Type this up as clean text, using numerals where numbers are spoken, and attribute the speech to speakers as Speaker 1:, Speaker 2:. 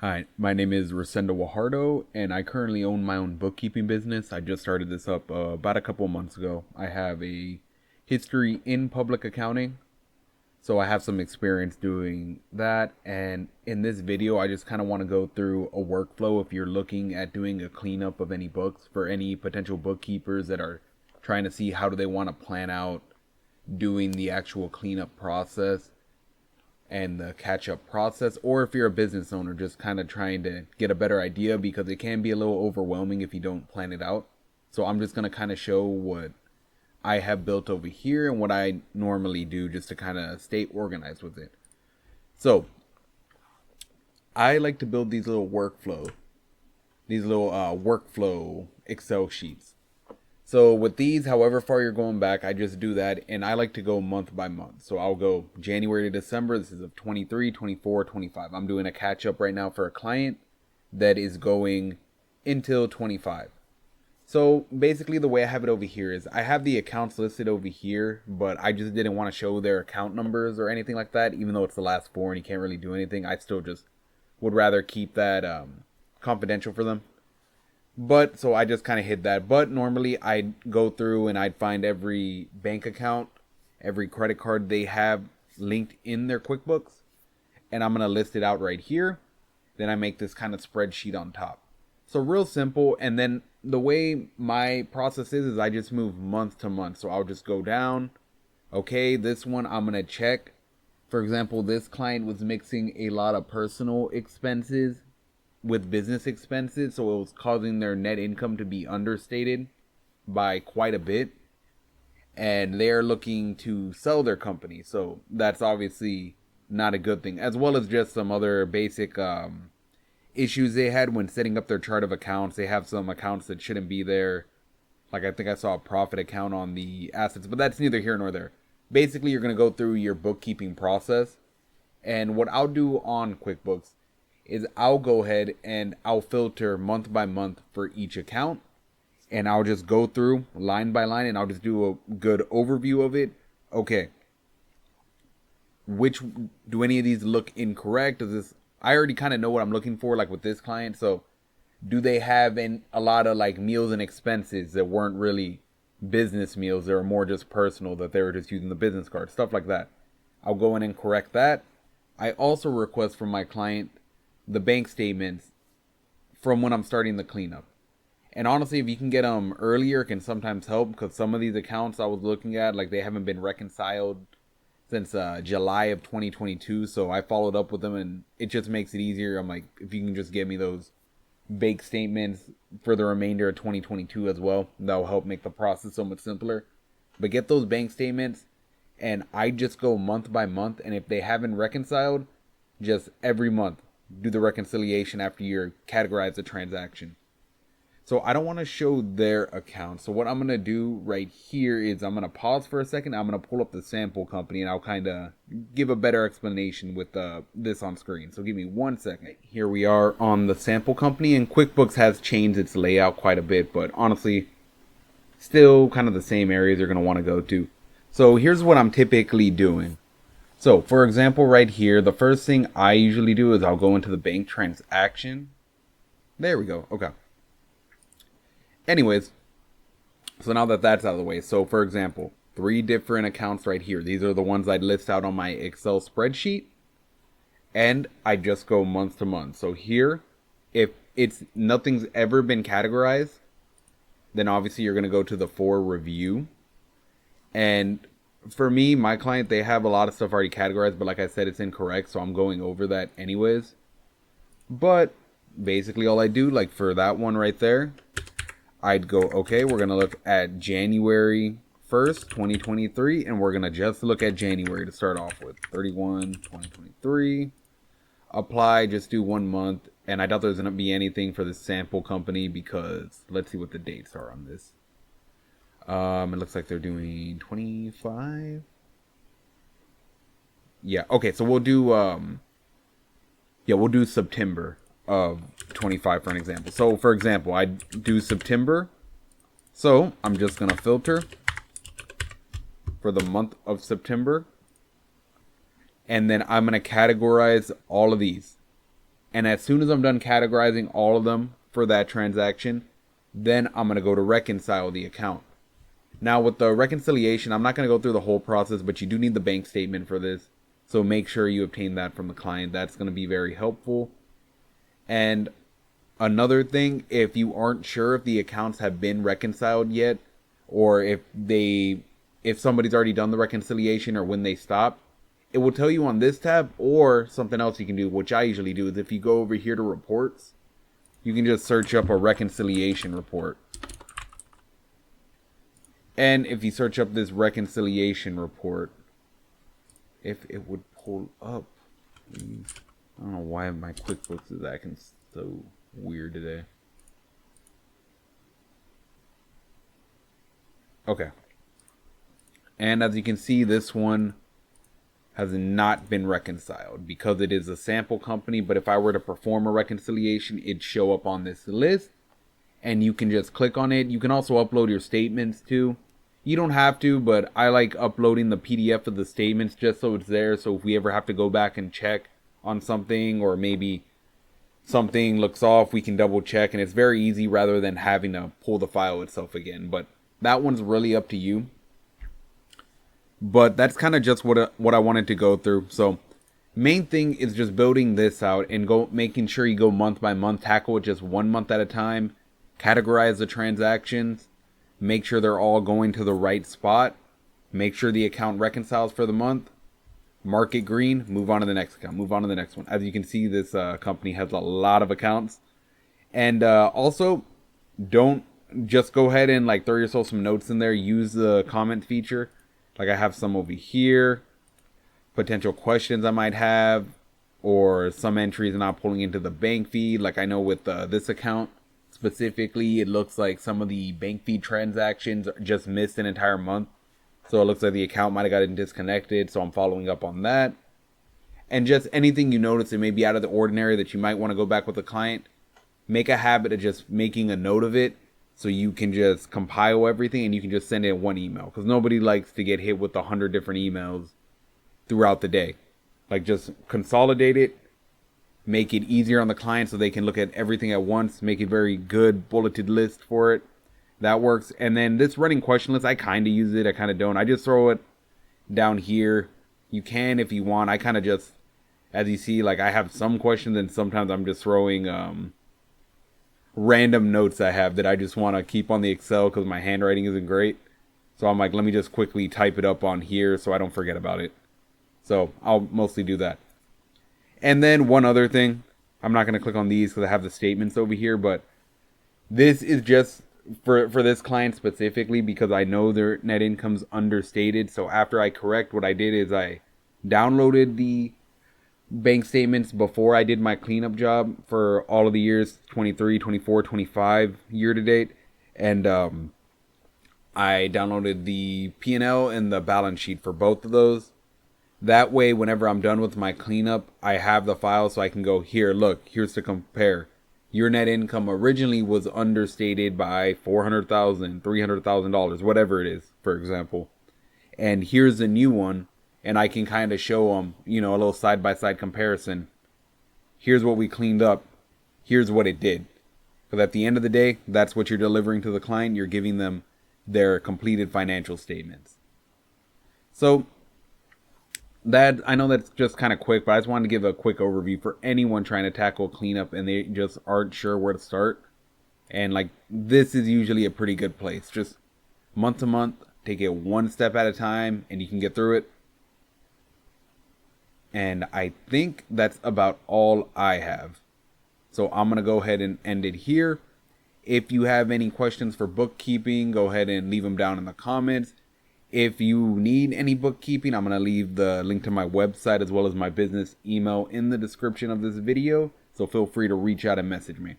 Speaker 1: Hi, my name is Rosendo Wajardo, and I currently own my own bookkeeping business. I just started this up about a couple of months ago. I have a history in public accounting, so I have some experience doing that. And in this video, I just kind of want to go through a workflow if you're looking at doing a cleanup of any books for any potential bookkeepers that are trying to see how do they want to plan out doing the actual cleanup process and the catch up process, or if you're a business owner just kind of trying to get a better idea because it can be a little overwhelming if you don't plan it out. So I'm just going to kind of show what I have built over here and what I normally do just to kind of stay organized with it. So I like to build these little workflow Excel sheets. So with these, however far you're going back, I just do that, and I like to go month by month. So I'll go January to December. This is of 23, 24, 25. I'm doing a catch up right now for a client that is going until 25. So basically the way I have it over here is I have the accounts listed over here, but I just didn't want to show their account numbers or anything like that, even though it's the last four and you can't really do anything. I still just would rather keep that confidential for them. But so I just kind of hid that. But normally I'd go through and I'd find every bank account, every credit card they have linked in their QuickBooks. And I'm going to list it out right here. Then I make this kind of spreadsheet on top. So real simple. And then the way my process is I just move month to month. So I'll just go down. Okay, this one I'm going to check. For example, this client was mixing a lot of personal expenses with business expenses, so it was causing their net income to be understated by quite a bit, and they're looking to sell their company, so that's obviously not a good thing, as well as just some other basic issues they had when setting up their chart of accounts. They have some accounts that shouldn't be there, like I think I saw a profit account on the assets, but that's neither here nor there. Basically, you're going to go through your bookkeeping process, and what I'll do on QuickBooks is I'll go ahead and I'll filter month by month for each account, and I'll just go through line by line and I'll just do a good overview of it. Okay, which do any of these look incorrect? Does this, I already kind of know what I'm looking for, like with this client. So do they have a lot of like meals and expenses that weren't really business meals, they were more just personal, that they were just using the business card, stuff like that. I'll go in and correct that. I also request from my client the bank statements from when I'm starting the cleanup. And honestly, if you can get them earlier, it can sometimes help, because some of these accounts I was looking at, like they haven't been reconciled since July of 2022. So I followed up with them, and it just makes it easier. I'm like, if you can just get me those bank statements for the remainder of 2022 as well, that'll help make the process so much simpler. But get those bank statements, and I just go month by month. And if they haven't reconciled, just every month do the reconciliation after you categorize the transaction. So I don't want to show their account. So what I'm going to do right here is I'm going to pause for a second. I'm going to pull up the sample company, and I'll kind of give a better explanation with this on screen. So give me 1 second. Here we are on the sample company, and QuickBooks has changed its layout quite a bit, but honestly, still kind of the same areas you're going to want to go to. So here's what I'm typically doing. So for example, right here, the first thing I usually do is I'll go into the bank transaction. There we go. Okay. Anyways, so now that that's out of the way. So for example, 3 different accounts right here. These are the ones I'd list out on my Excel spreadsheet. And I just go month to month. So here, if nothing's ever been categorized, then obviously you're going to go to the for review. And for me, my client, they have a lot of stuff already categorized, but like I said, it's incorrect, so I'm going over that anyways. But basically all I do, like for that one right there, I'd go, okay, we're going to look at January 1st, 2023, and we're going to just look at January to start off with. 31, 2023. Apply, just do 1 month, and I doubt there's going to be anything for this sample company because let's see what the dates are on this. It looks like they're doing 25. Yeah, okay, so we'll do we'll do September of 25 for an example. So for example, I do September. So I'm just gonna filter for the month of September. And then I'm gonna categorize all of these. And as soon as I'm done categorizing all of them for that transaction, then I'm going to go to reconcile the account. Now with the reconciliation, I'm not going to go through the whole process, but you do need the bank statement for this. So make sure you obtain that from the client. That's going to be very helpful. And another thing, if you aren't sure if the accounts have been reconciled yet, or if somebody's already done the reconciliation or when they stop, it will tell you on this tab. Or something else you can do, which I usually do, is if you go over here to reports, you can just search up a reconciliation report. And if you search up this reconciliation report, if it would pull up, please. I don't know why my QuickBooks is acting so weird today. Okay. And as you can see, this one has not been reconciled because it is a sample company. But if I were to perform a reconciliation, it'd show up on this list and you can just click on it. You can also upload your statements too. You don't have to, but I like uploading the PDF of the statements just so it's there. So if we ever have to go back and check on something, or maybe something looks off, we can double check, and it's very easy rather than having to pull the file itself again. But that one's really up to you. But that's kind of just what I wanted to go through. So main thing is just building this out and making sure you go month by month, tackle it just 1 month at a time, categorize the transactions, make sure they're all going to the right spot, make sure the account reconciles for the month, mark it green, move on to the next account, move on to the next one. As you can see, this company has a lot of accounts. And also, don't just go ahead and like throw yourself some notes in there. Use the comment feature. Like I have some over here, potential questions I might have, or some entries not pulling into the bank feed. Like I know with this account specifically, it looks like some of the bank feed transactions just missed an entire month. So it looks like the account might have gotten disconnected. So I'm following up on that. And just anything you notice that may be out of the ordinary that you might want to go back with the client, make a habit of just making a note of it. So you can just compile everything and you can just send it in one email. Because nobody likes to get hit with 100 different emails throughout the day. Like just consolidate it. Make it easier on the client so they can look at everything at once. Make a very good bulleted list for it. That works. And then this running question list, I kind of use it. I kind of don't. I just throw it down here. You can if you want. I kind of just, as you see, like I have some questions and sometimes I'm just throwing random notes I have that I just want to keep on the Excel because my handwriting isn't great. So I'm like, let me just quickly type it up on here so I don't forget about it. So I'll mostly do that. And then one other thing, I'm not going to click on these because I have the statements over here, but this is just for this client specifically because I know their net income's understated. So after I correct, what I did is I downloaded the bank statements before I did my cleanup job for all of the years 23, 24, 25 year to date. And I downloaded the P&L and the balance sheet for both of those. That way, whenever I'm done with my cleanup, I have the file so I can go, here, look, here's to compare. Your net income originally was understated by $400,000, $300,000, whatever it is, for example. And here's a new one. And I can kind of show them, a little side-by-side comparison. Here's what we cleaned up. Here's what it did. Because at the end of the day, that's what you're delivering to the client. You're giving them their completed financial statements. So that, I know that's just kind of quick, but I just wanted to give a quick overview for anyone trying to tackle cleanup and they just aren't sure where to start. And like, this is usually a pretty good place. Just month to month, take it one step at a time and you can get through it. And I think that's about all I have. So I'm going to go ahead and end it here. If you have any questions for bookkeeping, go ahead and leave them down in the comments. If you need any bookkeeping, I'm going to leave the link to my website as well as my business email in the description of this video. So feel free to reach out and message me.